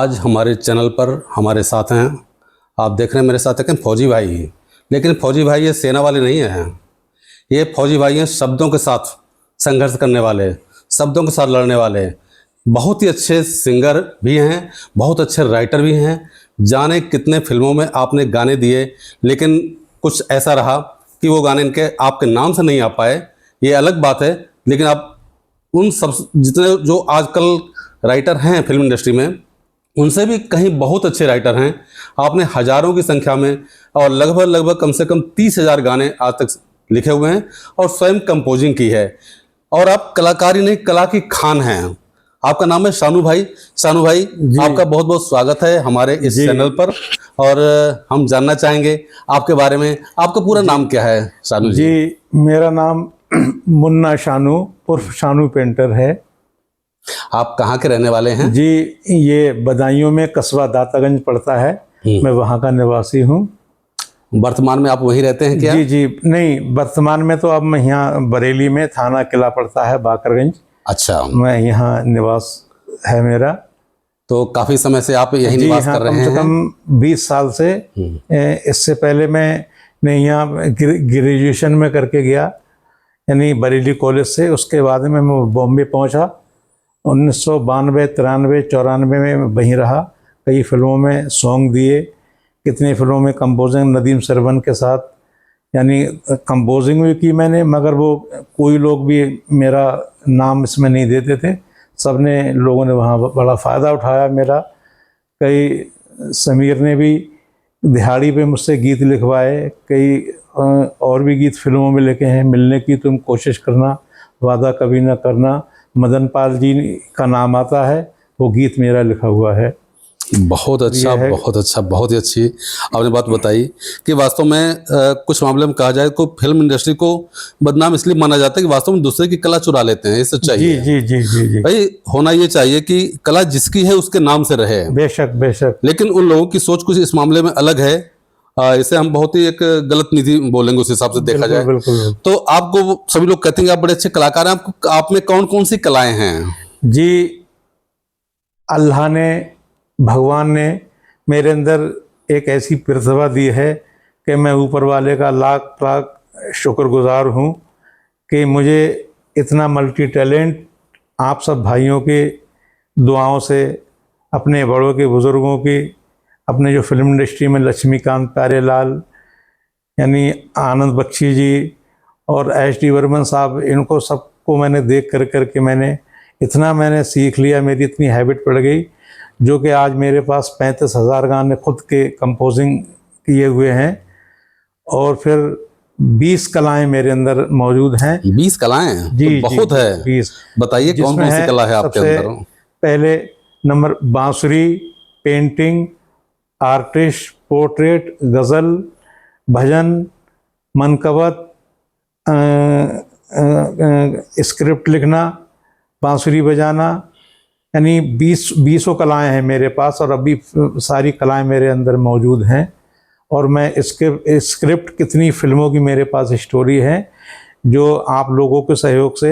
आज हमारे चैनल पर हमारे साथ हैं, आप देख रहे हैं मेरे साथ एक फौजी भाई। लेकिन फौजी भाई ये सेना वाले नहीं हैं, ये फौजी भाई हैं शब्दों के साथ संघर्ष करने वाले, शब्दों के साथ लड़ने वाले। बहुत ही अच्छे सिंगर भी हैं, बहुत अच्छे राइटर भी हैं। जाने कितने फिल्मों में आपने गाने दिए, लेकिन कुछ ऐसा रहा कि वो गाने इनके आपके नाम से नहीं आ पाए, ये अलग बात है। लेकिन आप उन सब जितने जो आजकल राइटर हैं फिल्म इंडस्ट्री में, उनसे भी कहीं बहुत अच्छे राइटर हैं। आपने हज़ारों की संख्या में और लगभग कम से कम 30,000 गाने आज तक लिखे हुए हैं और स्वयं कंपोजिंग की है। और आप कलाकारी नहीं, कला की खान हैं। आपका नाम है शानू भाई। शानू भाई, आपका बहुत बहुत स्वागत है हमारे इस चैनल पर। और हम जानना चाहेंगे आपके बारे में, आपका पूरा नाम क्या है शानू जी? जी, मेरा नाम मुन्ना शानू उर्फ शानू पेंटर है। आप कहाँ के रहने वाले हैं? जी, ये बदायूं में कस्बा दातागंज पड़ता है, मैं वहाँ का निवासी हूँ। वर्तमान में आप वहीं रहते हैं क्या? जी जी, नहीं, वर्तमान में तो अब मैं यहाँ बरेली में, थाना किला पड़ता है बाकरगंज। अच्छा, मैं यहाँ निवास है मेरा। तो काफ़ी समय से आप यहीं निवास कर रहे हैं? कम से कम 20 साल से। इससे पहले मैं यहाँ ग्रेजुएशन में करके गया, यानी बरेली कॉलेज से। उसके बाद में मैं बॉम्बे पहुँचा। 1992, 93, 94 में वहीं रहा। कई फिल्मों में सॉन्ग दिए, कितनी फिल्मों में कंपोजिंग नदीम सरवन के साथ, यानी कंपोजिंग भी की मैंने। मगर वो कोई लोग भी मेरा नाम इसमें नहीं देते थे, सबने लोगों ने वहाँ बड़ा फ़ायदा उठाया मेरा। कई समीर ने भी दिहाड़ी पे मुझसे गीत लिखवाए, कई और भी गीत फिल्मों में लिखे हैं। मिलने की तुम कोशिश करना, वादा कभी ना करना, मदन पाल जी का नाम आता है, वो गीत मेरा लिखा हुआ है। बहुत अच्छा, बहुत अच्छा, बहुत ही अच्छी आपने बात बताई कि वास्तव में कुछ मामले में कहा जाए तो फिल्म इंडस्ट्री को बदनाम इसलिए माना जाता है कि वास्तव में दूसरे की कला चुरा लेते हैं। ये सच्चाई है। जी जी जी जी भाई, होना ये चाहिए कि कला जिसकी है उसके नाम से रहे। बेशक बेशक। लेकिन उन लोगों की सोच कुछ इस मामले में अलग है। इसे हम बहुत ही एक गलत नीति बोलेंगे उस हिसाब से देखा जाए। बिल्कुल। तो आपको सभी लोग कहते हैं कि आप बड़े अच्छे कलाकार हैं। आपको, आप में कौन कौन सी कलाएं हैं? जी, अल्लाह ने, भगवान ने मेरे अंदर एक ऐसी प्रतिभा दी है कि मैं ऊपर वाले का लाख लाख शुक्रगुजार हूँ कि मुझे इतना मल्टी टैलेंट आप सब भाइयों के दुआओं से, अपने बड़ों के, बुज़ुर्गों की, अपने जो फिल्म इंडस्ट्री में लक्ष्मीकांत प्यारेलाल, यानी आनंद बख्शी जी और एच.डी. बर्मन साहब, इनको सबको मैंने देख करके मैंने सीख लिया। मेरी इतनी हैबिट पड़ गई, जो कि आज मेरे पास 35,000 गाने खुद के कंपोजिंग किए हुए हैं। और फिर 20 कलाएं मेरे अंदर मौजूद हैं। 20 कलाएं? जी तो बहुत है। 20। बताइए कौन कौन सी कला है आपके अंदर? पहले नंबर बांसुरी, पेंटिंग, आर्टिस्ट, पोर्ट्रेट, गज़ल, भजन, मनकबत, स्क्रिप्ट लिखना, बांसुरी बजाना, यानी 20 कलाएं हैं मेरे पास। और अभी सारी कलाएं मेरे अंदर मौजूद हैं। और मैं इसके स्क्रिप्ट, कितनी फिल्मों की मेरे पास स्टोरी है, जो आप लोगों के सहयोग से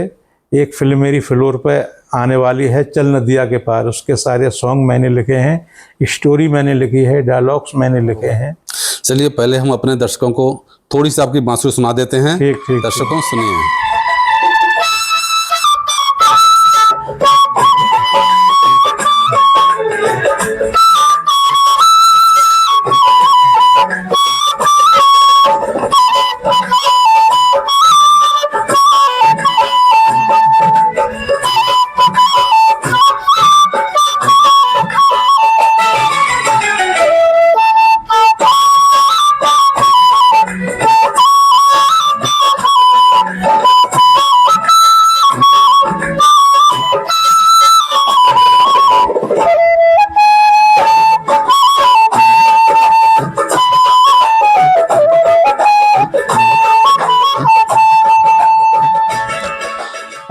एक फिल्म मेरी फ्लोर पे आने वाली है, चल नदिया के पार। उसके सारे सॉन्ग मैंने लिखे हैं, स्टोरी मैंने लिखी है, डायलॉग्स मैंने लिखे हैं। चलिए, पहले हम अपने दर्शकों को थोड़ी सी आपकी बांसुरी सुना देते हैं। ठीक। दर्शकों सुनिए।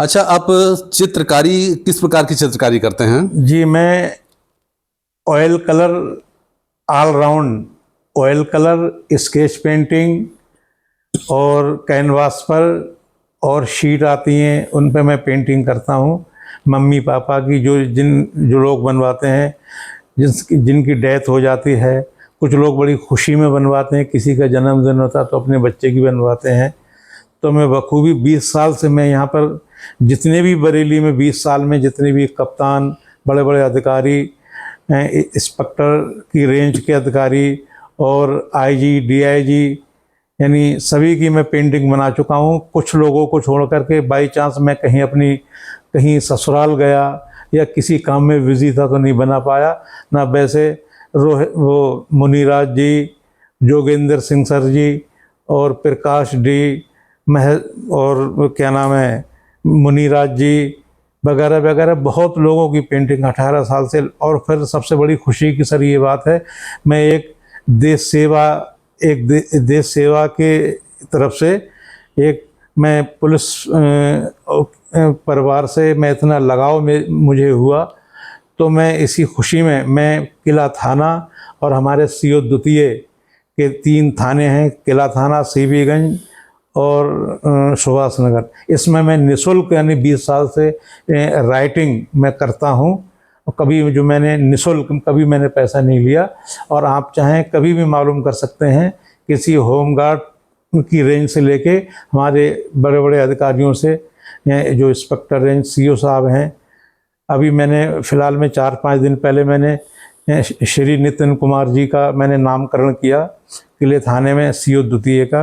अच्छा, आप चित्रकारी किस प्रकार की चित्रकारी करते हैं? जी, मैं oil colour, all round oil colour, sketch painting और कैनवास पर और शीट आती हैं, उन पे मैं पेंटिंग करता हूँ। मम्मी पापा की जो लोग बनवाते हैं, जिनकी डेथ हो जाती है। कुछ लोग बड़ी खुशी में बनवाते हैं, किसी का जन्मदिन होता है तो अपने बच्चे की बनवाते हैं। तो मैं बखूबी 20 साल से मैं यहाँ पर जितने भी बरेली में 20 साल में जितने भी कप्तान, बड़े बड़े अधिकारी, इंस्पेक्टर की रेंज के अधिकारी और आईजी, डीआईजी, यानी सभी की मैं पेंटिंग बना चुका हूँ। कुछ लोगों को छोड़ करके बाई चांस मैं कहीं ससुराल गया या किसी काम में बिजी था तो नहीं बना पाया। ना वैसे वो मुनीराज जी, जोगेंद्र सिंह सर जी और प्रकाश डी और क्या नाम है मुनीराज जी वगैरह वगैरह बहुत लोगों की पेंटिंग 18 साल से। और फिर सबसे बड़ी खुशी की सर ये बात है, मैं एक देश सेवा के तरफ से मैं पुलिस परिवार से मैं इतना लगाव में मुझे हुआ, तो मैं इसी खुशी में मैं किला थाना और हमारे सीओ द्वितीय के 3 थाने हैं, किला थाना, सीबीगंज और सुभाष नगर, इसमें मैं निःशुल्क यानी 20 साल से राइटिंग मैं करता हूँ। कभी जो मैंने निःशुल्क कभी मैंने पैसा नहीं लिया। और आप चाहें कभी भी मालूम कर सकते हैं किसी होमगार्ड की रेंज से लेके हमारे बड़े बड़े अधिकारियों से, जो इंस्पेक्टर रेंज सीओ साहब हैं। अभी मैंने फ़िलहाल में 4-5 दिन पहले मैंने श्री नितिन कुमार जी का मैंने नामकरण किया किले थाने में, सीओ द्वितीय का।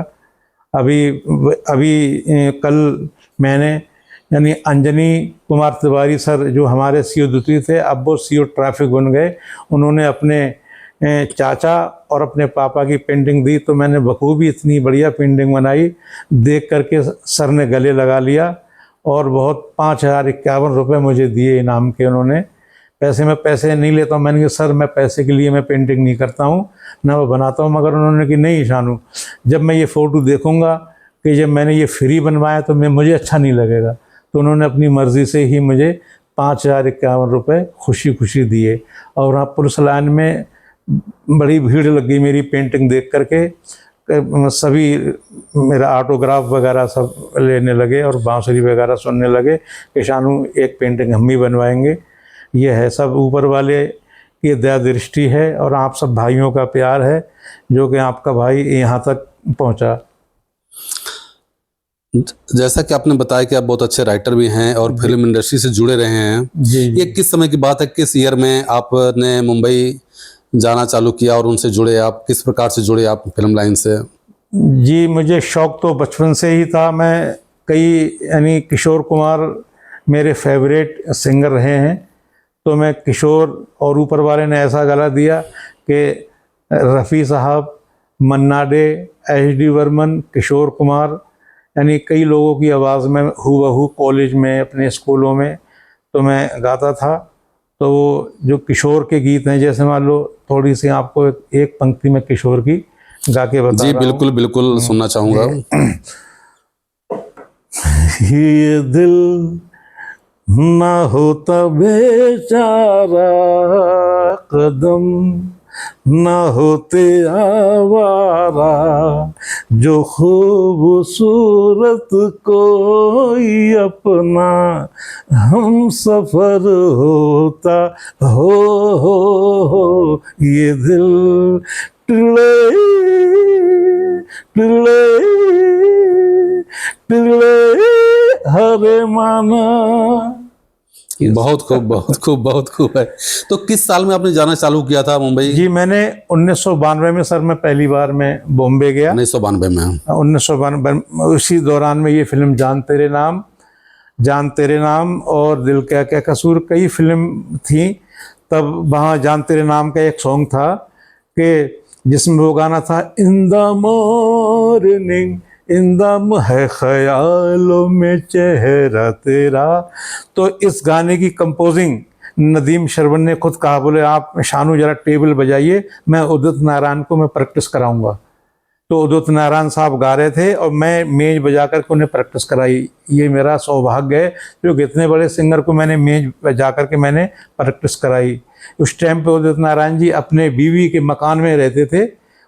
अभी कल मैंने यानी अंजनी कुमार तिवारी सर जो हमारे सीओ द्वितीय थे, अब वो सीओ ट्रैफिक बन गए। उन्होंने अपने चाचा और अपने पापा की पेंटिंग दी, तो मैंने बखूबी इतनी बढ़िया पेंटिंग बनाई, देख करके सर ने गले लगा लिया और बहुत 5051 रुपये मुझे दिए इनाम के। उन्होंने पैसे नहीं लेता हूँ, मैंने कहा सर मैं पैसे के लिए मैं पेंटिंग नहीं करता हूँ, ना मैं बनाता हूँ। मगर उन्होंने कि नहीं शानू, जब मैं ये फ़ोटो देखूँगा कि जब मैंने ये फ्री बनवाया तो मुझे अच्छा नहीं लगेगा। तो उन्होंने अपनी मर्ज़ी से ही मुझे 5051 रुपये खुशी खुशी दिए। और वहाँ पुलिस लाइन में बड़ी भीड़ लग गई मेरी पेंटिंग देख करके, सभी मेरा ऑटोग्राफ वगैरह सब लेने लगे और बांसुरी वगैरह सुनने लगे कि शानू एक पेंटिंग हम भी बनवाएंगे। ये है सब ऊपर वाले की दया दृष्टि है और आप सब भाइयों का प्यार है जो कि आपका भाई यहाँ तक पहुँचा। जैसा कि आपने बताया कि आप बहुत अच्छे राइटर भी हैं और फिल्म इंडस्ट्री से जुड़े रहे हैं। जी ये किस समय की बात है, किस ईयर में आपने मुंबई जाना चालू किया और उनसे जुड़े, आप किस प्रकार से जुड़े आप फिल्म लाइन से? जी, मुझे शौक़ तो बचपन से ही था। मैं यानी किशोर कुमार मेरे फेवरेट सिंगर रहे हैं, तो मैं किशोर और ऊपर वाले ने ऐसा गला दिया कि रफ़ी साहब, मन्ना डे, HD बर्मन, किशोर कुमार, यानी कई लोगों की आवाज़ में हूबहू कॉलेज में अपने स्कूलों में तो मैं गाता था। तो जो किशोर के गीत हैं, जैसे मान लो थोड़ी सी आपको एक पंक्ति में किशोर की गा के बता जी रहा बिल्कुल बिल्कुल सुनना चाहूँगा। ये दिल ना होता बेचारा, कदम ना होते आवारा, जो खूबसूरत कोई अपना हम सफर होता हो ये दिल टिले टिले टिले हरे माना। बहुत खूब बहुत खूब बहुत खूब है। तो किस साल में आपने जाना चालू किया था मुंबई? जी, मैंने 1992 में सर मैं पहली बार मैं बॉम्बे गया। 1992 में? 1992 उसी दौरान में ये फिल्म जान तेरे नाम और दिल क्या क्या कसूर कई फिल्म थी। तब वहाँ जान तेरे नाम का एक सॉन्ग था कि जिसमें वो गाना था, इन द मॉर्निंग है ख्यालों में चेहरा तेरा। तो इस गाने की कंपोजिंग नदीम शरवन ने खुद कहा, बोले आप शानू जरा टेबल बजाइए, मैं उदित नारायण को मैं प्रैक्टिस कराऊंगा। तो उदित नारायण साहब गा रहे थे और मैं मेज बजा कर के उन्हें प्रैक्टिस कराई। ये मेरा सौभाग्य है जो इतने बड़े सिंगर को मैंने मेज बजा कर के मैंने प्रैक्टिस कराई। उस टाइम पे उदित नारायण जी अपने बीवी के मकान में रहते थे,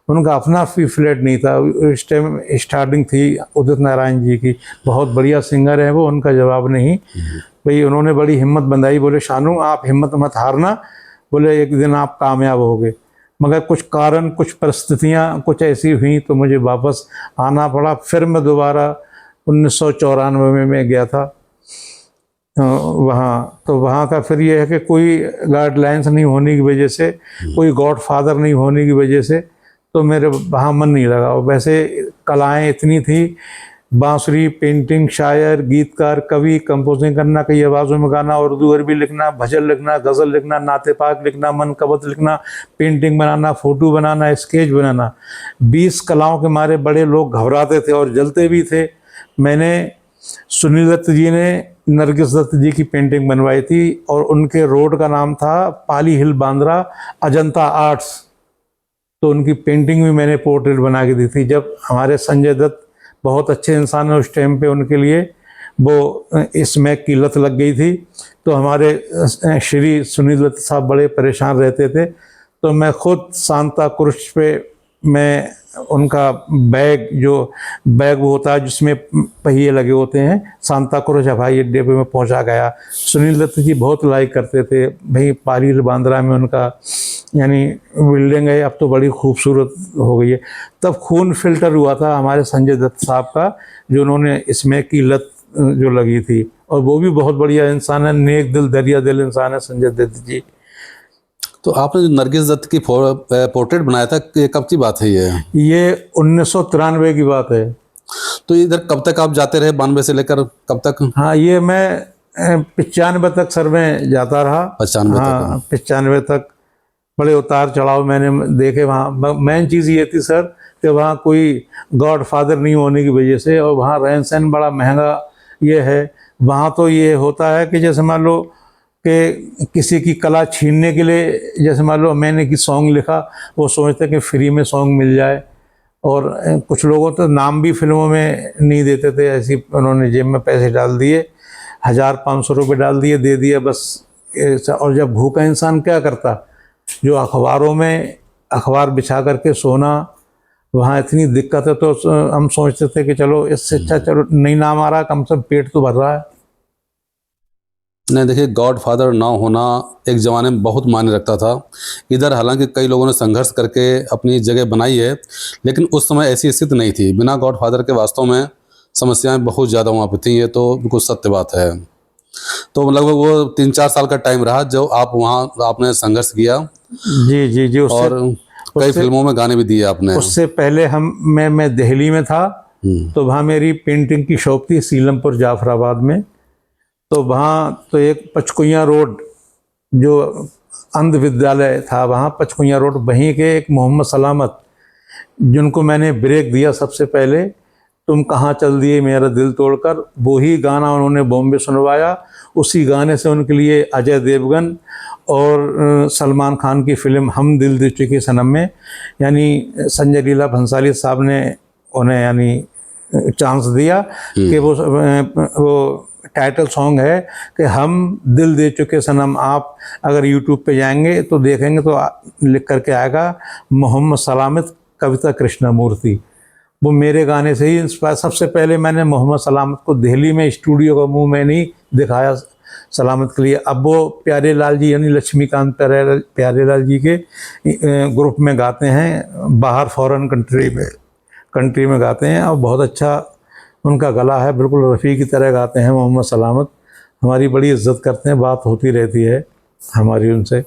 उनका अपना फ्लैट नहीं था। उस टाइम स्टार्टिंग थी उदित नारायण जी की। बहुत बढ़िया सिंगर है वो, उनका जवाब नहीं। भाई उन्होंने बड़ी हिम्मत बंधाई, बोले शानू आप हिम्मत मत हारना, बोले एक दिन आप कामयाब होगे, मगर कुछ कारण, कुछ परिस्थितियाँ कुछ ऐसी हुई तो मुझे वापस आना पड़ा। फिर मैं दोबारा 1994 में मैं गया था वहाँ। तो वहाँ का फिर ये है कि कोई गाइडलाइंस नहीं होने की वजह से, कोई गॉडफादर नहीं होने की वजह से, तो मेरे वहाँ मन नहीं लगा। और वैसे कलाएं इतनी थी, बांसुरी, पेंटिंग, शायर, गीतकार, कवि, कंपोजिंग करना, कई आवाज़ों में गाना, उर्दू अरबी लिखना, भजन लिखना, गज़ल लिखना, नाते पाक लिखना, मनकबत लिखना, पेंटिंग बनाना, फ़ोटो बनाना, स्केच बनाना। 20 कलाओं के मारे बड़े लोग घबराते थे और जलते भी थे। मैंने सुनील दत्त जी ने नरगिस दत्त जी की पेंटिंग बनवाई थी और उनके रोड का नाम था पाली हिल बांद्रा, अजंता आर्ट्स। तो उनकी पेंटिंग भी मैंने पोर्ट्रेट बना के दी थी। जब हमारे संजय दत्त बहुत अच्छे इंसान है, उस टाइम पे उनके लिए वो स्मैक की लत लग गई थी, तो हमारे श्री सुनील दत्त साहब बड़े परेशान रहते थे। तो मैं खुद सांता क्रूज पे मैं उनका बैग वो होता है जिसमें पहिए लगे होते हैं, सांता क्रूज हवाई अड्डे पे मैं पहुंचा गया। सुनील दत्त जी बहुत लाइक करते थे भाई। पाली बांद्रा में उनका यानी बिल्डिंग है, अब तो बड़ी खूबसूरत हो गई है। तब खून फिल्टर हुआ था हमारे संजय दत्त साहब का, जो उन्होंने इसमें की लत जो लगी थी। और वो भी बहुत बढ़िया इंसान है, नेक दिल दरिया दिल इंसान है संजय दत्त जी। तो आपने जो नरगिस दत्त की पोर्ट्रेट बनाया था, ये कब की बात है ये 1993 की बात है। तो इधर कब तक आप जाते रहे, 92 से लेकर कब तक? हाँ, ये मैं 95 तक सर में जाता रहा। 95 तक? हाँ, 95 तक बड़े उतार चढ़ाव मैंने देखे वहाँ। मेन चीज़ ये थी सर कि वहाँ कोई गॉड फादर नहीं होने की वजह से, और वहाँ रहन सहन बड़ा महंगा ये है। वहाँ तो ये होता है कि जैसे मान लो कि किसी की कला छीनने के लिए, जैसे मान लो मैंने कि सॉन्ग लिखा, वो सोचते कि फ्री में सॉन्ग मिल जाए। और कुछ लोगों तो नाम भी फिल्मों में नहीं देते थे, ऐसी उन्होंने जेब में पैसे डाल दिए, 1000-500 रुपये डाल दिए, दे दिए बस। और जब भूखा इंसान क्या करता, जो अखबारों में अखबार बिछा करके सोना, वहाँ इतनी दिक्कत है। तो हम सोचते थे कि चलो इससे अच्छा चलो नहीं नाम आ रहा, कम से कम पेट तो भर रहा है। नहीं, देखिए, गॉड फादर ना होना एक ज़माने में बहुत मायने रखता था। इधर हालांकि कई लोगों ने संघर्ष करके अपनी जगह बनाई है, लेकिन उस समय ऐसी स्थिति नहीं थी। बिना गॉड फादर के वास्तव में समस्याएं बहुत ज़्यादा वहाँ पर थी। ये तो बिल्कुल सत्य बात है। तो लगभग वो 3-4 साल का टाइम रहा जो आप वहाँ आपने संघर्ष किया। जी जी जी। और कई फिल्मों में गाने भी दिए आपने। उससे पहले मैं दिल्ली में था, तो वहाँ मेरी पेंटिंग की शॉप थी सीलमपुर जाफराबाद में। तो वहाँ तो एक पचकुइयाँ रोड जो अंध विद्यालय था, वहाँ पचकुइयाँ रोड, वहीं के एक मोहम्मद सलामत, जिनको मैंने ब्रेक दिया सबसे पहले, तुम कहाँ चल दिए मेरा दिल तोड़कर, वो ही गाना उन्होंने बॉम्बे सुनवाया। उसी गाने से उनके लिए अजय देवगन और सलमान खान की फिल्म हम दिल दे चुके सनम में यानी संजय लीला भंसाली साहब ने उन्हें यानी चांस दिया कि वो टाइटल सॉन्ग है कि हम दिल दे चुके सनम। आप अगर यूट्यूब पे जाएंगे तो देखेंगे तो लिख करके आएगा मोहम्मद सलामत कविता कृष्णमूर्ति। वो मेरे गाने से ही इंस्पायर। सबसे पहले मैंने मोहम्मद सलामत को दिल्ली में स्टूडियो का मुंह में नहीं दिखाया सलामत के लिए। अब वो प्यारे लाल जी यानी लक्ष्मीकांत प्यारे लाल जी के ग्रुप में गाते हैं, बाहर फॉरेन कंट्री में गाते हैं, और बहुत अच्छा उनका गला है, बिल्कुल रफ़ी की तरह गाते हैं मोहम्मद सलामत। हमारी बड़ी इज्जत करते हैं, बात होती रहती है हमारी उनसे।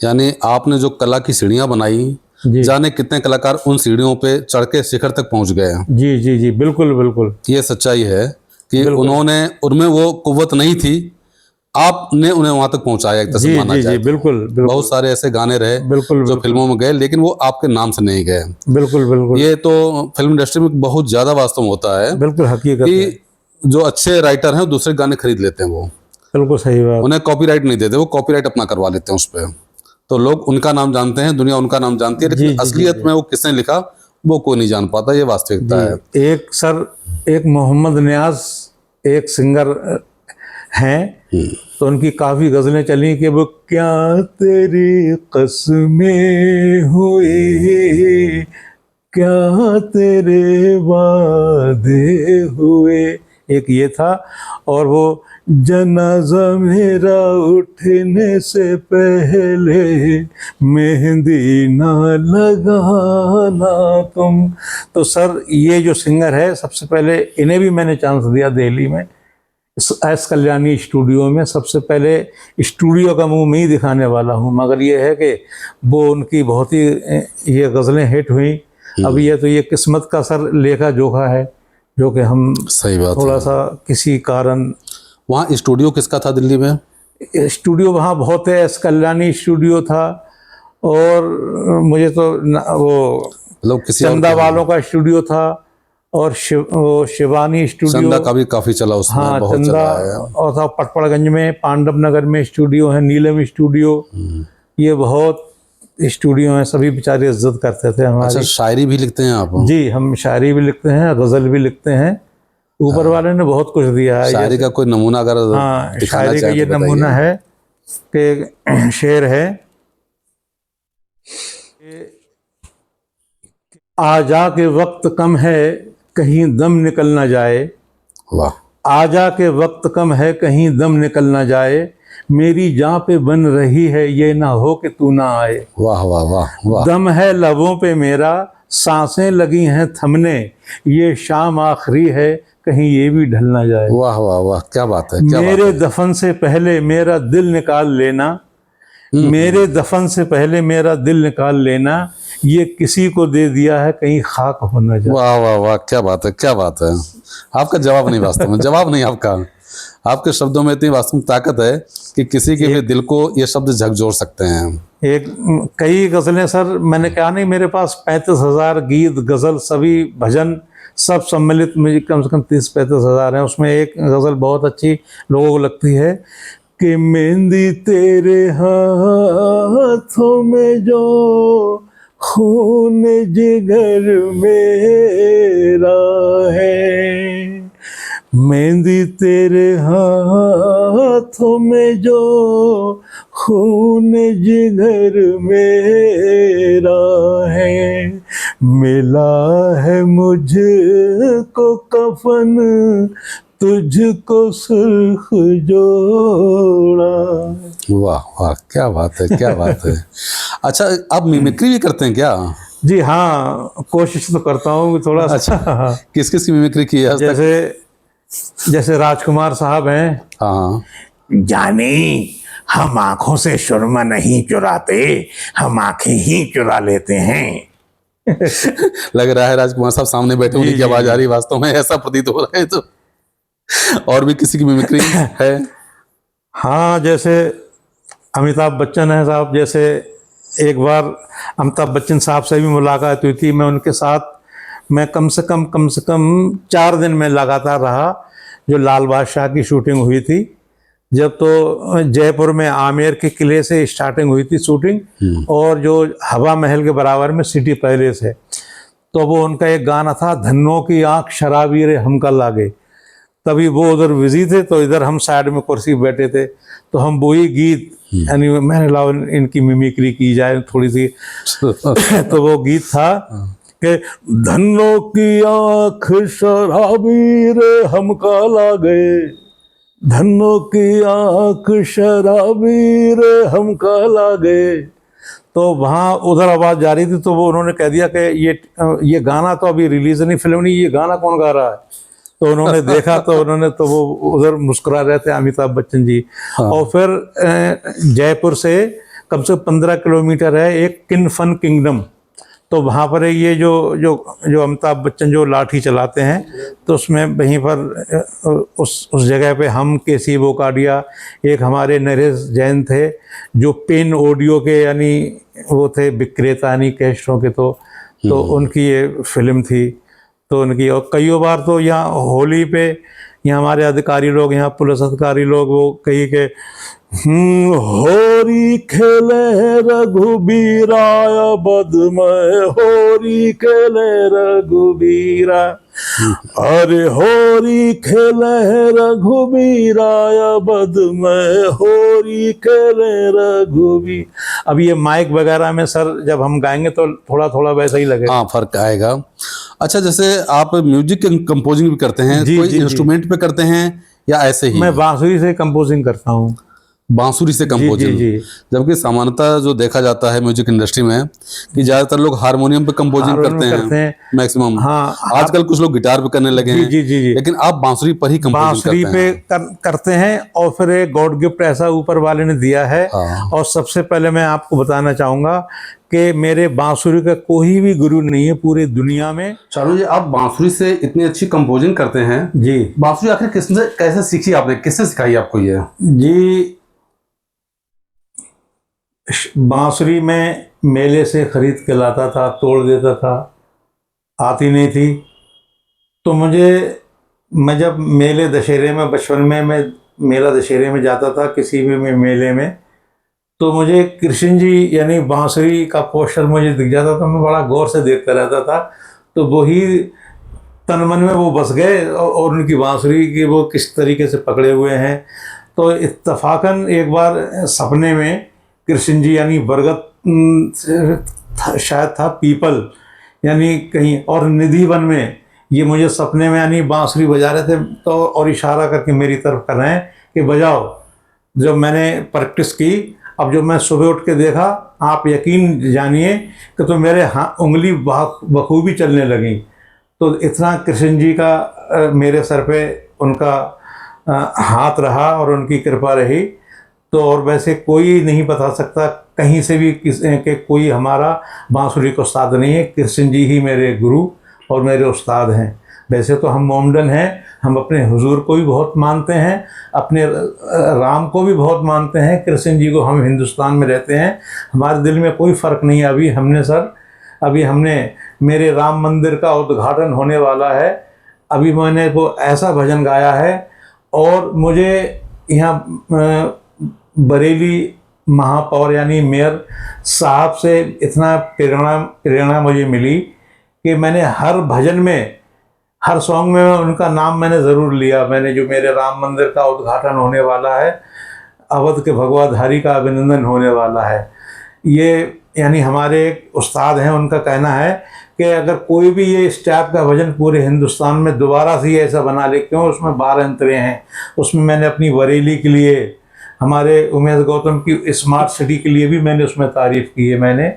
यानी आपने जो कला की सीढ़ियाँ बनाई, जाने कितने कलाकार उन सीढ़ियों पे चढ़ के शिखर तक पहुंच गए हैं। जी जी जी, बिल्कुल बिल्कुल। ये सच्चाई है कि उन्होंने, उनमें वो कुव्वत नहीं थी, आपने उन्हें वहां तक पहुंचाया एक तरह से माना जाए। बिल्कुल बिल्कुल। बहुत सारे ऐसे गाने रहे जो फिल्मों में गए, लेकिन वो आपके नाम से नहीं गए। बिल्कुल बिल्कुल। ये तो फिल्म इंडस्ट्री में बहुत ज्यादा वास्तव में होता है। बिल्कुल हकीकत है। कि जो अच्छे राइटर हैं दूसरे गाने खरीद लेते हैं, वो बिल्कुल सही बात। उन्हें कॉपीराइट नहीं देते, वो कॉपीराइट अपना करवा लेते हैं उस पर। तो लोग उनका नाम जानते हैं, दुनिया उनका नाम जानती है, लेकिन असलियत में वो किसने लिखा वो कोई नहीं जान पाता। ये वास्तविकता है। एक मोहम्मद नियाज एक सिंगर हैं, तो उनकी काफ़ी गज़लें चली कि वो क्या तेरी कसमें हुई, क्या तेरे वादे हुए, एक ये था, और वो जनाजा मेरा उठने से पहले मेहंदी ना लगाना तुम। तो सर ये जो सिंगर है, सबसे पहले इन्हें भी मैंने चांस दिया दिल्ली में एस कल्याणी स्टूडियो में। सबसे पहले स्टूडियो का मुंह मैं ही दिखाने वाला हूँ, मगर ये है कि वो उनकी बहुत ही ये गज़लें हिट हुई। अब ये तो ये किस्मत का सर लेखा जोखा है, जो कि हम सही बात थोड़ा है। सा किसी कारण। वहाँ स्टूडियो किसका था दिल्ली में? स्टूडियो वहाँ बहुत है, एस कल्याणी स्टूडियो था, और मुझे तो वो मतलब किसी और चंदा के? वालों का स्टूडियो था, और वो शिवानी स्टूडियो। चंदा का भी काफी चला उसमें, हाँ, बहुत चंदा, चला है। और था पटपड़गंज में पांडव नगर में स्टूडियो है, नीलम स्टूडियो। ये बहुत स्टूडियो हैं, सभी बेचारे इज्जत करते थे हमारी। अच्छा, शायरी भी लिखते हैं आप? जी, हम शायरी भी लिखते हैं, गज़ल भी लिखते हैं। ऊपर वाले ने बहुत कुछ दिया है। शायरी का कोई नमूना अगर हाँ, दिखाना शायरी का चाहें ये तो नमूना बताइए। है कि शेर है, आ जा के वक्त कम है कहीं दम निकल ना जाए। वाह आ जा के वक्त कम है कहीं दम निकल ना जाए, मेरी जान पे बन रही है ये ना हो कि तू ना आए। वाह वाह वाह वाह। दम है लबों पे मेरा, सांसें लगी हैं थमने, ये शाम आखिरी है कहीं ये भी ढल ना जाए। वाह वाह वाह, क्या बात है, क्या बात मेरे है। दफन से पहले मेरा दिल निकाल लेना, मेरे दफन से पहले मेरा दिल निकाल लेना, ये किसी को दे दिया है कहीं खाक हो न जाए। वाह वाह वाह, क्या बात है, क्या बात है। आपका जवाब नहीं, वास्तव में जवाब नहीं आपका। आपके शब्दों में इतनी वास्तव में ताकत है कि किसी के भी दिल को ये शब्द झकझोर सकते हैं। एक कई गज़लें सर, मैंने कहा नहीं, मेरे पास 35,000 गीत, गज़ल, सभी भजन सब सम्मिलित मुझे कम से कम 30-35,000 हैं। उसमें एक गज़ल बहुत अच्छी लोगों को लगती है कि मेहंदी तेरे हाथों में जो खून जिगर मेरा है, मेहंदी तेरे हाथों में जो खून जिगर मेरा है, मिला है मुझको कफन तुझको सुर्ख जोड़ा। वाह वाह, क्या बात है, क्या बात है। अच्छा, आप मिमिक्री भी करते हैं क्या? जी हाँ, कोशिश तो करता हूँ थोड़ा सा। अच्छा, किस किस की मिमिक्री की है आज तक? जैसे राजकुमार साहब हैं। हाँ, जाने हम आंखों से सुरमा नहीं चुराते, हम आंखें ही चुरा लेते हैं। लग रहा है राजकुमार साहब सामने बैठे, उन्हीं की आवाज आ रही है, वास्तव में ऐसा प्रतीत हो रहा है। तो और भी किसी की मिमिक्री है? हाँ, जैसे अमिताभ बच्चन है साहब। जैसे एक बार अमिताभ बच्चन साहब से भी मुलाकात हुई थी, मैं उनके साथ मैं कम से कम 4 दिन में लगातार रहा। जो लाल बादशाह की शूटिंग हुई थी, जब तो जयपुर में आमेर के किले से स्टार्टिंग हुई थी शूटिंग, और जो हवा महल के बराबर में सिटी पैलेस है, तो वो उनका एक गाना था, धन्नों की आंख शराबी रे हमका लागे। तभी वो उधर बिजी थे, तो इधर हम साइड में कुर्सी बैठे थे, तो हम वही गीत, यानी मैंने लाओ इनकी मिमिक्री की जाए थोड़ी सी। तो वो गीत था कि धन्नों की आंख शराबी रे हमका लागे, धन्नों की आंख शराबी रे हमका लागे। तो वहाँ उधर आवाज़ जा रही थी, तो वो उन्होंने कह दिया कि ये गाना तो अभी रिलीज नहीं, फिल्म नहीं, ये गाना कौन गा रहा है। तो उन्होंने देखा, तो उन्होंने, तो वो उधर मुस्कुरा रहे थे अमिताभ बच्चन जी। और फिर जयपुर से कम से कम 15 किलोमीटर है एक किन फन किंगडम, तो वहाँ पर ये जो अमिताभ बच्चन जो लाठी चलाते हैं, तो उसमें वहीं पर उस जगह पे हम केसी बोकाडिया, एक हमारे नरेश जैन थे जो पेन ऑडियो के यानी वो थे विक्रेता यानी कैसेटों के, तो उनकी ये फिल्म थी। तो उनकी, और कई बार तो यहाँ होली पे यहाँ हमारे अधिकारी लोग, यहाँ पुलिस अधिकारी लोग, वो कही के होरी खेले रघुबीरा बदमय, होरी खेले रघुबीरा, अरे होरी खेले रघुबीरा बदमय, होरी खेले रघुबीर, अब ये माइक वगैरह में सर जब हम गाएंगे तो थोड़ा थोड़ा वैसा ही लगेगा। हाँ, फर्क आएगा। अच्छा, जैसे आप म्यूजिक कंपोजिंग भी करते हैं, जी, कोई जी, जी। इंस्ट्रूमेंट पे करते हैं या ऐसे ही? मैं बांसुरी से कंपोजिंग करता हूँ। बांसुरी से जी, जी, कंपोजिंग। जी। जबकि सामान्यतः जो देखा जाता है म्यूजिक इंडस्ट्री में कि ज्यादातर लोग हारमोनियम पे कंपोजिंग हारमोनियम करते करते हैं हैं। मैक्सिमम। हाँ, आजकल कुछ लोग गिटार पे करने लगे जी, हैं, जी, जी, जी। लेकिन आप बांसुरी पर ही कंपोजिंग बांसुरी करते पे हैं। करते हैं, और फिर एक गॉड गिफ्ट ऐसा ऊपर वाले ने दिया है। हाँ। और सबसे पहले मैं आपको बताना चाहूँगा कि मेरे बांसुरी का कोई भी गुरु नहीं है पूरी दुनिया में। चारू जी, आप बांसुरी से इतनी अच्छी कंपोजिंग करते हैं, जी बांसुरी आखिर किसने कैसे सीखी आपने, किससे सिखाई आपको ये? जी, बांसुरी में मेले से खरीद के लाता था, तोड़ देता था, आती नहीं थी। तो मैं जब मेले दशहरे में बचपन में मैं मेला दशहरे में जाता था किसी भी मेले में, तो मुझे कृष्ण जी यानी बांसुरी का पोस्टर मुझे दिख जाता था। मैं बड़ा गौर से देखता रहता था, तो वही तन मन में वो बस गए, और उनकी बांसुरी की वो किस तरीके से पकड़े हुए हैं। तो इत्तफाकन एक बार सपने में कृष्ण जी यानी बरगद शायद था पीपल यानी कहीं, और निधि वन में ये मुझे सपने में यानी बांसुरी बजा रहे थे, तो और इशारा करके मेरी तरफ कर रहे हैं कि बजाओ। जब मैंने प्रैक्टिस की, अब जब मैं सुबह उठ के देखा, आप यकीन जानिए कि तो मेरे उंगली बखूबी चलने लगी। तो इतना कृष्ण जी का मेरे सर पे उनका हाथ रहा और उनकी कृपा रही। तो और वैसे कोई नहीं बता सकता कहीं से भी कि कोई हमारा बांसुरी को उस्ताद नहीं है, कृष्ण जी ही मेरे गुरु और मेरे उस्ताद हैं। वैसे तो हम मोमडन हैं, हम अपने हुजूर को भी बहुत मानते हैं, अपने राम को भी बहुत मानते हैं, कृष्ण जी को। हम हिंदुस्तान में रहते हैं, हमारे दिल में कोई फ़र्क नहीं है। अभी हमने मेरे राम मंदिर का उद्घाटन होने वाला है। अभी मैंने वो ऐसा भजन गाया है, और मुझे यहाँ बरेली महापौर यानी मेयर साहब से इतना प्रेरणा मुझे मिली कि मैंने हर भजन में, हर सॉन्ग में उनका नाम मैंने ज़रूर लिया। मैंने जो मेरे राम मंदिर का उद्घाटन होने वाला है, अवध के भगवाधारी का अभिनंदन होने वाला है, ये यानी हमारे एक उस्ताद हैं, उनका कहना है कि अगर कोई भी ये इस टाइप का भजन पूरे हिंदुस्तान में दोबारा से ऐसा बना ले, क्यों उसमें 12 अंतरे हैं। उसमें मैंने अपनी बरेली के लिए, हमारे उमेश गौतम की स्मार्ट सिटी के लिए भी मैंने उसमें तारीफ़ की है मैंने।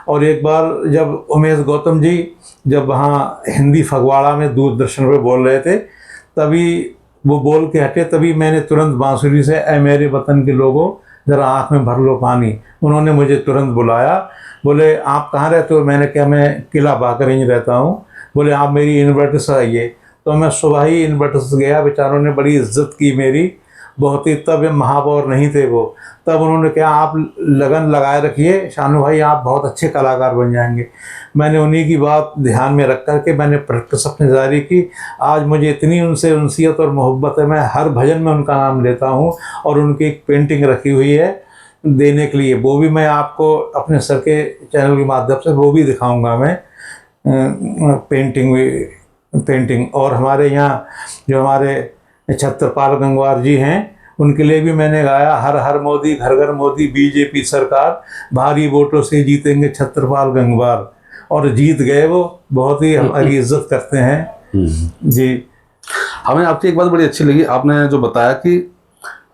और एक बार जब उमेश गौतम जी जब वहाँ हिंदी फगवाड़ा में दूरदर्शन पे बोल रहे थे, तभी वो बोल के हटे, तभी मैंने तुरंत बांसुरी से ऐ मेरे वतन के लोगों ज़रा आँख में भर लो पानी। उन्होंने मुझे तुरंत बुलाया, बोले आप कहाँ रहते हो? मैंने कहा मैं किला बाकरगंज रहता हूँ। बोले आप मेरी इन्वर्टर से आइए। तो मैं सुबह ही इन्वर्टर से गया, बेचारों ने बड़ी इज्जत की मेरी बहुत ही। तब महापौर नहीं थे वो, तब उन्होंने कहा आप लगन लगाए रखिए शानू भाई, आप बहुत अच्छे कलाकार बन जाएंगे। मैंने उन्हीं की बात ध्यान में रख कर के मैंने प्रैक्टिस अपनी जारी की। आज मुझे इतनी उनसे उनसियत और मोहब्बत है, मैं हर भजन में उनका नाम लेता हूँ, और उनकी एक पेंटिंग रखी हुई है देने के लिए, वो भी मैं आपको अपने सर के चैनल के माध्यम से वो भी दिखाऊंगा मैं, पेंटिंग। और हमारे यहाँ जो हमारे छत्रपाल गंगवार जी हैं, उनके लिए भी मैंने गाया, हर हर मोदी घर घर मोदी बीजेपी सरकार, भारी वोटों से जीतेंगे छत्रपाल गंगवार। और जीत गए वो, बहुत ही हमारी इज्जत करते हैं जी। हमें आपकी एक बात बड़ी अच्छी लगी, आपने जो बताया कि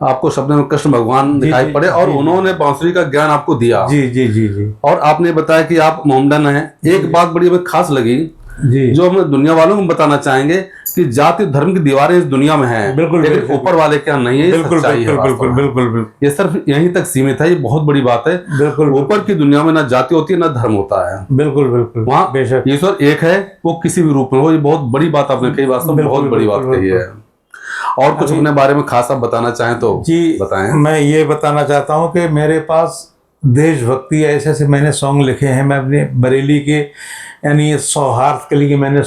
आपको सपने में कृष्ण भगवान दिखाई पड़े और उन्होंने बांसुरी का ज्ञान आपको दिया। जी जी जी जी। और आपने बताया कि आप मोमडन हैं। एक बात बड़ी हमें खास लगी जी, जो हम दुनिया वालों को बताना चाहेंगे कि जाति धर्म की दीवारें इस दुनिया में हैं, बिल्कुल, लेकिन बिल्कुल, ऊपर वाले क्या नहीं है, ये बिल्कुल सच्चाई है वास्तव में। बिल्कुल ये सिर्फ यहीं तक सीमित है, ये बहुत बड़ी बात है। बिल्कुल ऊपर की दुनिया में ना जाति होती है ना धर्म होता है, बिल्कुल वहाँ बेशक ईश्वर एक है, वो किसी भी रूप में हो। ये बहुत बड़ी बात आपने कही, वास्तव में बहुत बड़ी बात कही है। और कुछ अपने बारे में खास आप बताना चाहें तो जी बताएं। मैं ये बताना चाहता हूँ कि मेरे पास देशभक्ति ऐसे ऐसे मैंने सॉन्ग लिखे हैं। मैं अपने बरेली के यानी सौहार्द के लिए मैंने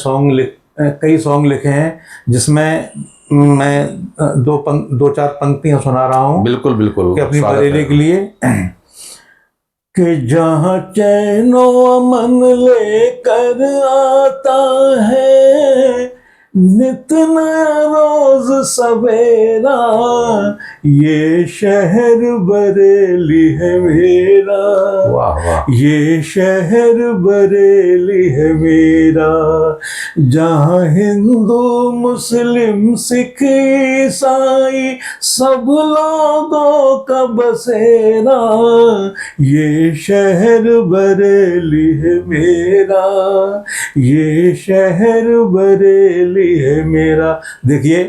कई सॉन्ग लिखे हैं, जिसमें मैं दो चार पंक्तियां सुना रहा हूँ। बिल्कुल बिल्कुल, कि अपनी बरेली के लिए कि जहाँ चैनो अमन लेकर आता है, नित नया रोज सवेरा, ये शहर बरेली है मेरा, वाह वाह। ये शहर बरेली है मेरा, जहाँ हिंदू मुस्लिम सिख ईसाई सब लोगों का बसेरा, ये शहर बरेली है मेरा, ये शहर बरेली है मेरा। देखिए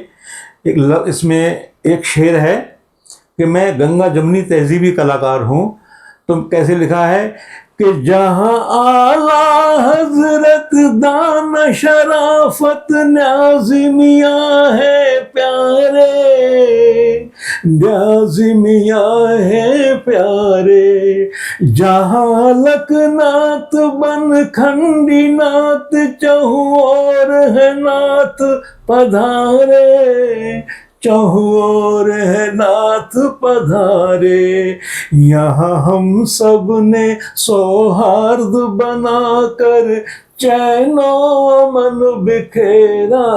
इसमें एक शेर है कि मैं गंगा जमुनी तहजीबी कलाकार हूँ। तो कैसे लिखा है कि जहाँ आला हजरत दाना शराफत न्याज़िमिया है प्यारे, न्याज़िमिया है प्यारे, जहाँ लखनाथ बन खंडी नाथ चहु और है नाथ पधारे, चहु और है नाथ पधारे, यहाँ हम सब ने सौहार्द बनाकर चैनो अमन बिखेरा,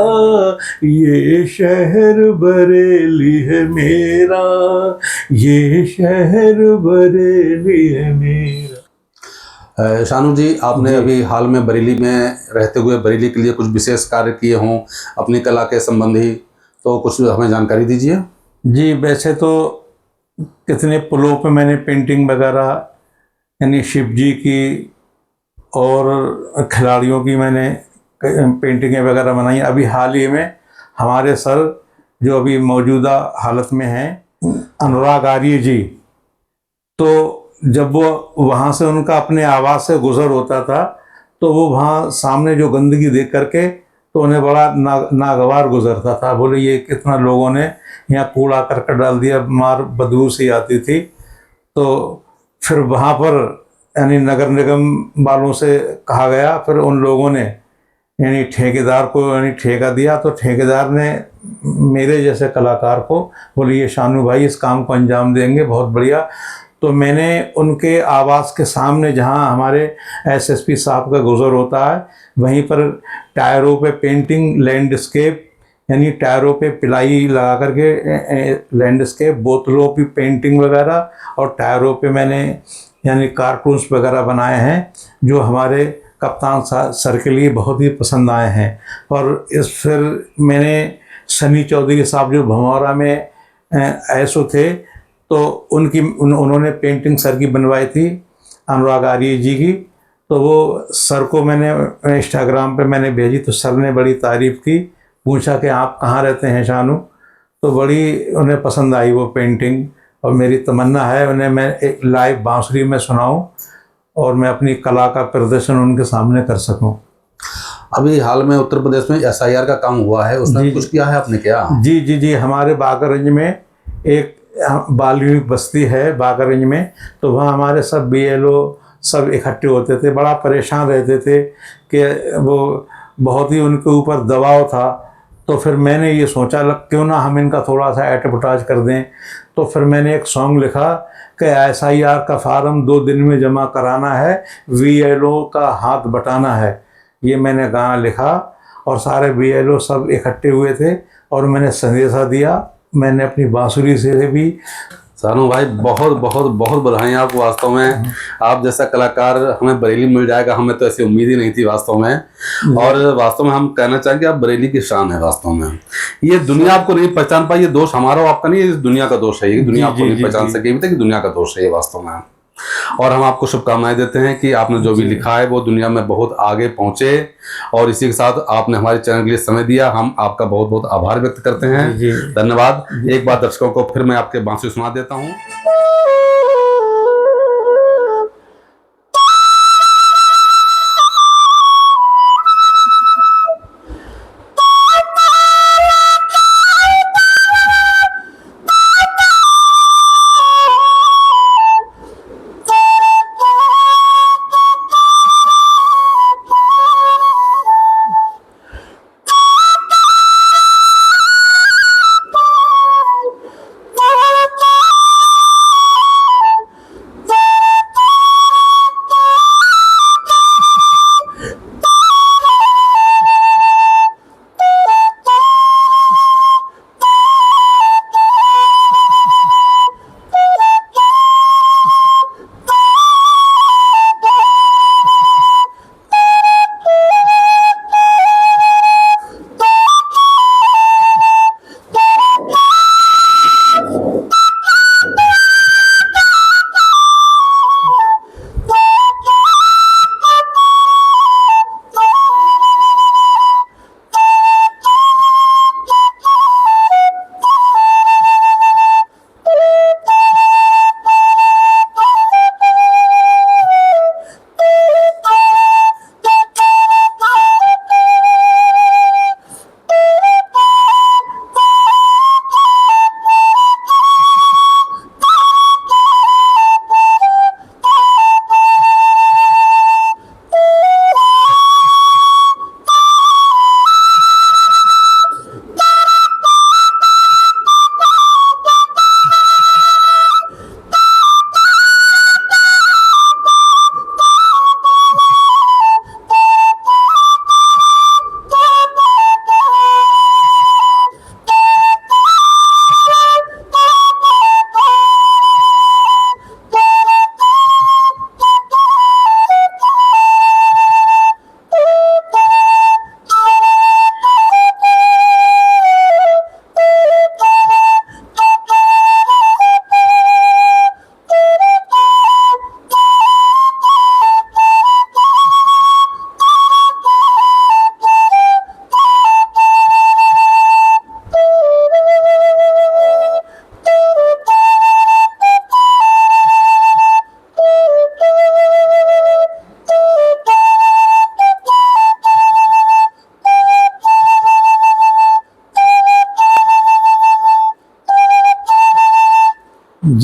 ये शहर बरेली है मेरा, ये शहर बरेली है मेरा। शानू जी, आपने अभी हाल में बरेली में रहते हुए बरेली के लिए कुछ विशेष कार्य किए हों अपनी कला के संबंधी, तो कुछ हमें जानकारी दीजिए। जी, वैसे तो कितने पुलों पे मैंने पेंटिंग वगैरह, यानी शिव जी की और खिलाड़ियों की मैंने पेंटिंगें वगैरह बनाई। अभी हाल ही में हमारे सर जो अभी मौजूदा हालत में हैं, अनुराग आर्य जी, तो जब वो वहाँ से उनका अपने आवास से गुजर होता था तो वो वहाँ सामने जो गंदगी देख करके तो उन्हें बड़ा नागवार गुजरता था। बोले ये कितना लोगों ने यहाँ कूड़ा करकट डाल दिया, मार बदबू सी आती थी। तो फिर वहाँ पर यानी नगर निगम वालों से कहा गया, फिर उन लोगों ने यानी ठेकेदार को यानी ठेका दिया, तो ठेकेदार ने मेरे जैसे कलाकार को बोले ये शानू भाई इस काम को अंजाम देंगे, बहुत बढ़िया। तो मैंने उनके आवास के सामने जहाँ हमारे एसएसपी साहब का गुजर होता है, वहीं पर टायरों पे पेंटिंग, लैंडस्केप यानी टायरों पे पिलाई लगा करके लैंडस्केप, बोतलों की पेंटिंग वगैरह, और टायरों पे मैंने यानी कार्टून्स वगैरह बनाए हैं जो हमारे कप्तान सर के लिए बहुत ही पसंद आए हैं। और इस फिर मैंने सनी चौधरी साहब जो भमौरा में ऐसो थे, तो उन्होंने पेंटिंग सर की बनवाई थी, अनुराग आर्य जी की। तो वो सर को मैंने इंस्टाग्राम पे मैंने भेजी, तो सर ने बड़ी तारीफ़ की, पूछा कि आप कहाँ रहते हैं शानू, तो बड़ी उन्हें पसंद आई वो पेंटिंग। और मेरी तमन्ना है उन्हें मैं एक लाइव बांसुरी में सुनाऊं और मैं अपनी कला का प्रदर्शन उनके सामने कर सकूं। अभी हाल में उत्तर प्रदेश में एसआईआर का काम हुआ है, उसमें कुछ किया है आपने क्या? जी जी जी, हमारे बाकरगंज में एक बाल विवेक बस्ती है बाकरगंज में, तो वहाँ हमारे सब बीएलओ सब इकट्ठे होते थे, बड़ा परेशान रहते थे कि वो बहुत ही उनके ऊपर दबाव था। तो फिर मैंने ये सोचा क्यों ना हम इनका थोड़ा सा एडवर्टाइज कर दें। तो फिर मैंने एक सॉन्ग लिखा कि एसआईआर का फार्म 2 दिन में जमा कराना है, बीएलओ का हाथ बटाना है। ये मैंने गाना लिखा और सारे बीएलओ सब इकट्ठे हुए थे और मैंने संदेशा दिया। मैंने अपनी बांसुरी से भी। शानू भाई, बहुत बहुत बहुत बधाई आपको। वास्तव में आप जैसा कलाकार हमें बरेली मिल जाएगा, हमें तो ऐसी उम्मीद ही नहीं थी वास्तव में। और वास्तव में हम कहना चाहेंगे आप बरेली की शान है वास्तव में। ये दुनिया आपको नहीं पहचान पाई, ये दोष हमारा और आपका नहीं, ये दुनिया का दोष है। ये दुनिया आपको नहीं पहचान सकी अभी तक, दुनिया का दोष है ये वास्तव में। और हम आपको शुभकामनाएं देते हैं कि आपने जो भी लिखा है वो दुनिया में बहुत आगे पहुंचे। और इसी के साथ आपने हमारे चैनल के लिए समय दिया, हम आपका बहुत बहुत आभार व्यक्त करते हैं। धन्यवाद। एक बार दर्शकों को फिर मैं आपके बांसुरी सुना देता हूँ।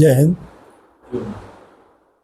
जय हिंद।